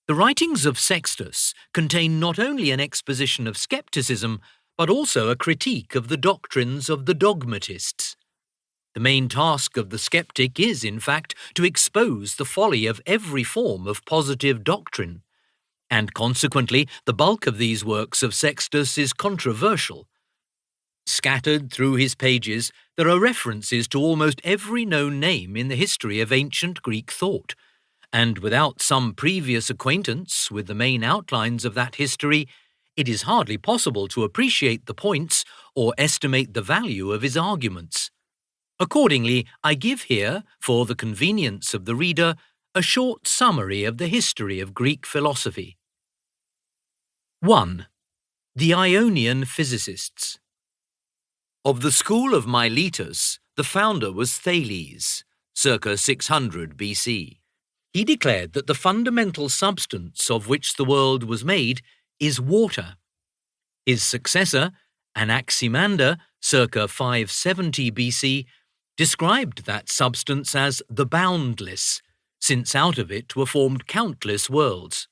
The writings of Sextus contain not only an exposition of skepticism, but also a critique of the doctrines of the dogmatists. The main task of the skeptic is, in fact, to expose the folly of every form of positive doctrine, and consequently the bulk of these works of Sextus is controversial. Scattered through his pages, there are references to almost every known name in the history of ancient Greek thought, and without some previous acquaintance with the main outlines of that history, it is hardly possible to appreciate the points or estimate the value of his arguments. Accordingly, I give here, for the convenience of the reader, a short summary of the history of Greek philosophy. 1. The Ionian physicists. Of the school of Miletus, the founder was Thales, circa 600 BC. He declared that the fundamental substance of which the world was made is water. His successor, Anaximander, circa 570 BC, described that substance as the boundless, since out of it were formed countless worlds.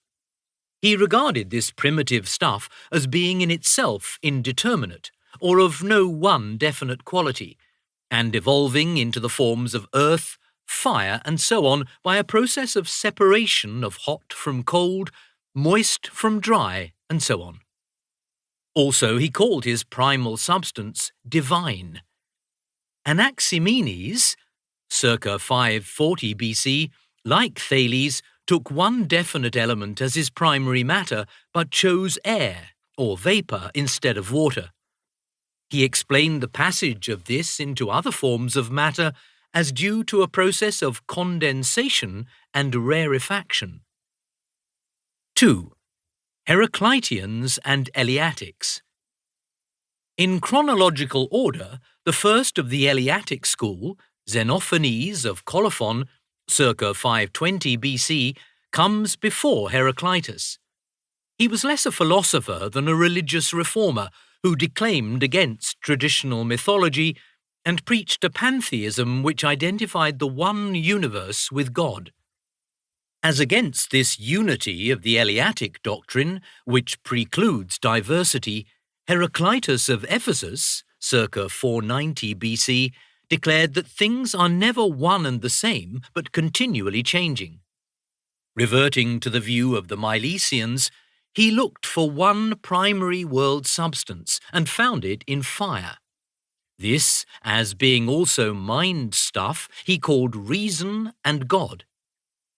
He regarded this primitive stuff as being in itself indeterminate, or of no one definite quality, and evolving into the forms of earth, fire, and so on by a process of separation of hot from cold, moist from dry, and so on. Also, he called his primal substance divine. Anaximenes, circa 540 BC, like Thales, took one definite element as his primary matter, but chose air, or vapour, instead of water. He explained the passage of this into other forms of matter as due to a process of condensation and rarefaction. 2. Heracliteans and Eleatics. In chronological order, the first of the Eleatic school, Xenophanes of Colophon, circa 520 BC, comes before Heraclitus. He was less a philosopher than a religious reformer who declaimed against traditional mythology and preached a pantheism which identified the one universe with God. As against this unity of the Eleatic doctrine, which precludes diversity, Heraclitus of Ephesus, circa 490 BC, declared that things are never one and the same, but continually changing. Reverting to the view of the Milesians, he looked for one primary world substance and found it in fire. This, as being also mind stuff, he called reason and God.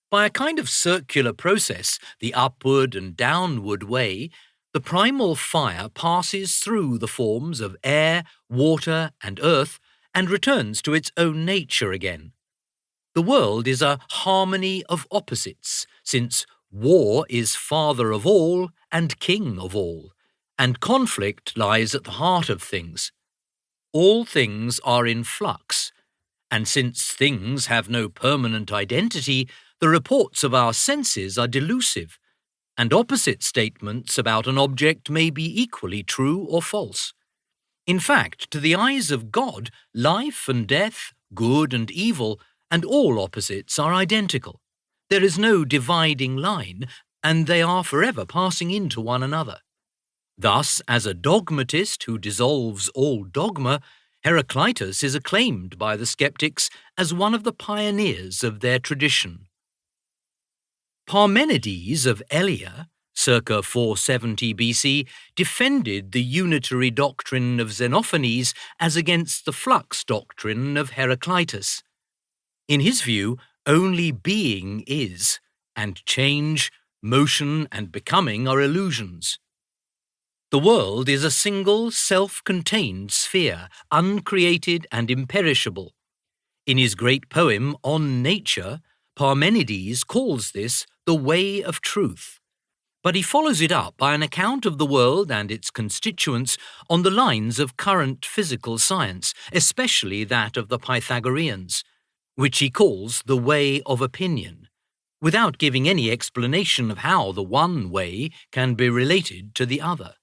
By a kind of circular process, the upward and downward way, the primal fire passes through the forms of air, water, and earth and returns to its own nature again. The world is a harmony of opposites, since war is father of all and king of all, and conflict lies at the heart of things. All things are in flux, and since things have no permanent identity, the reports of our senses are delusive, and opposite statements about an object may be equally true or false. In fact, to the eyes of God, life and death, good and evil, and all opposites are identical. There is no dividing line, and they are forever passing into one another. Thus, as a dogmatist who dissolves all dogma, Heraclitus is acclaimed by the skeptics as one of the pioneers of their tradition. Parmenides of Elea, circa 470 BC, defended the unitary doctrine of Xenophanes as against the flux doctrine of Heraclitus. In his view, only being is, and change, motion, and becoming are illusions. The world is a single, self-contained sphere, uncreated and imperishable. In his great poem On Nature, Parmenides calls this the way of truth, but he follows it up by an account of the world and its constituents on the lines of current physical science, especially that of the Pythagoreans, which he calls the way of opinion, without giving any explanation of how the one way can be related to the other.